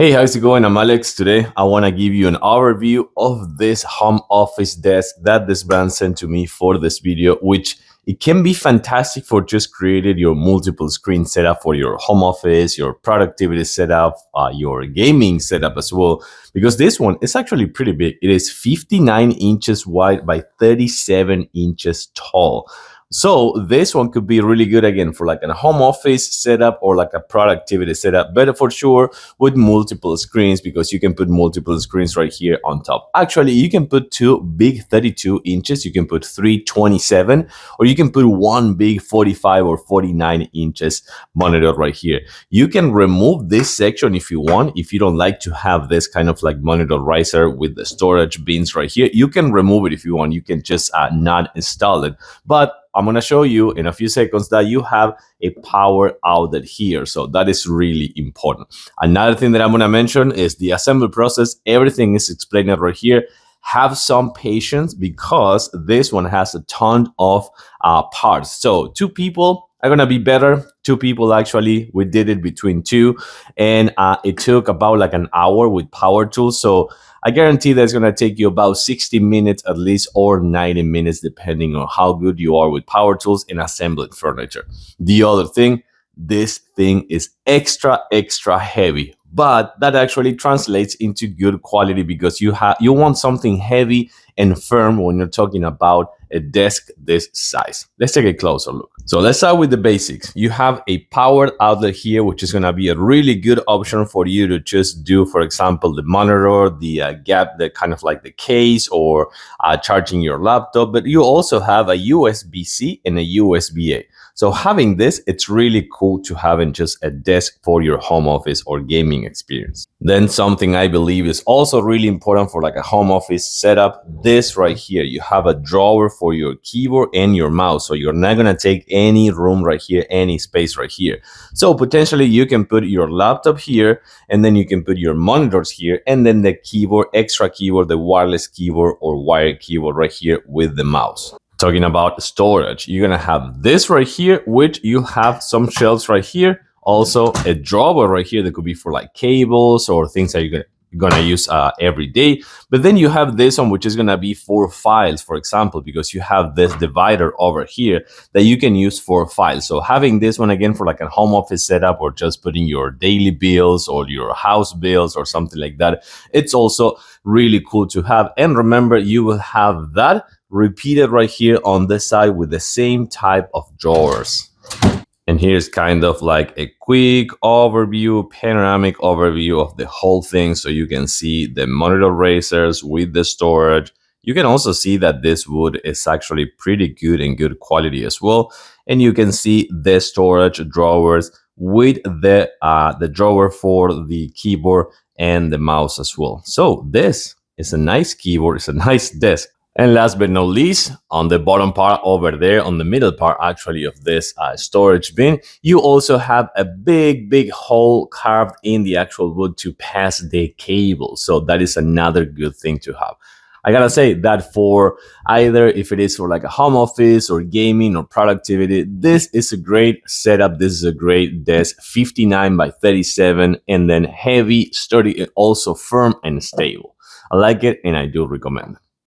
Hey, how's it going? I'm Alex. Today, I want to give you an overview of this home office desk that this brand sent to me for this video, which it can be fantastic for just creating your multiple screen setup for your home office, your productivity setup, your gaming setup as well, because this one is actually pretty big. It is 59 inches wide by 37 inches tall. So this one could be really good again for like a home office setup or like a productivity setup, but for sure with multiple screens, because you can put multiple screens right here on top. Actually, you can put two big 32 inches, you can put three 27, or you can put one big 45 or 49 inches monitor right here. You can remove this section if you want. If you don't like to have this kind of like monitor riser with the storage bins right here, you can remove it if you want. You can just not install it. But I'm going to show you in a few seconds that you have a power outlet here. So that is really important. Another thing that I'm going to mention is the assembly process. Everything is explained right here. Have some patience because this one has a ton of parts. So 2 people are going to be better. 2 people, actually, we did it between 2, and it took about like an hour with power tools. So I guarantee that's going to take you about 60 minutes at least, or 90 minutes, depending on how good you are with power tools and assembling furniture. The other thing, this thing is extra heavy, but that actually translates into good quality because you want something heavy and firm when you're talking about a desk this size. Let's take a closer look. So let's start with the basics. You have a power outlet here, which is going to be a really good option for you to just do, for example, the monitor, the gap, the kind of like the case, or charging your laptop. But you also have a USB-C and a USB-A. So having this, it's really cool to have in just a desk for your home office or gaming experience. Then something I believe is also really important for like a home office setup, this right here. You have a drawer for your keyboard and your mouse. So you're not going to take any room right here, any space right here. So potentially you can put your laptop here, and then you can put your monitors here, and then the keyboard, extra keyboard, the wireless keyboard or wired keyboard right here with the mouse. Talking about storage, you're gonna have this right here, which you have some shelves right here. Also a drawer right here that could be for like cables or things that you're gonna use every day. But then you have this one, which is gonna be for files, for example, because you have this divider over here that you can use for files. So having this one again for like a home office setup, or just putting your daily bills or your house bills or something like that, it's also really cool to have. And remember, you will have that repeated right here on this side with the same type of drawers. And here's kind of like a quick overview, panoramic overview of the whole thing. So you can see the monitor raisers with the storage. You can also see that this wood is actually pretty good and good quality as well. And you can see the storage drawers with the drawer for the keyboard and the mouse as well. So this is a nice keyboard, it's a nice desk. And last but not least, on the bottom part over there, on the middle part actually of this storage bin, you also have a big hole carved in the actual wood to pass the cable. So that is another good thing to have. I gotta say that for either if it is for like a home office or gaming or productivity, this is a great setup. This is a great desk, 59 by 37, and then heavy, sturdy, and also firm and stable. I like it and I do recommend it.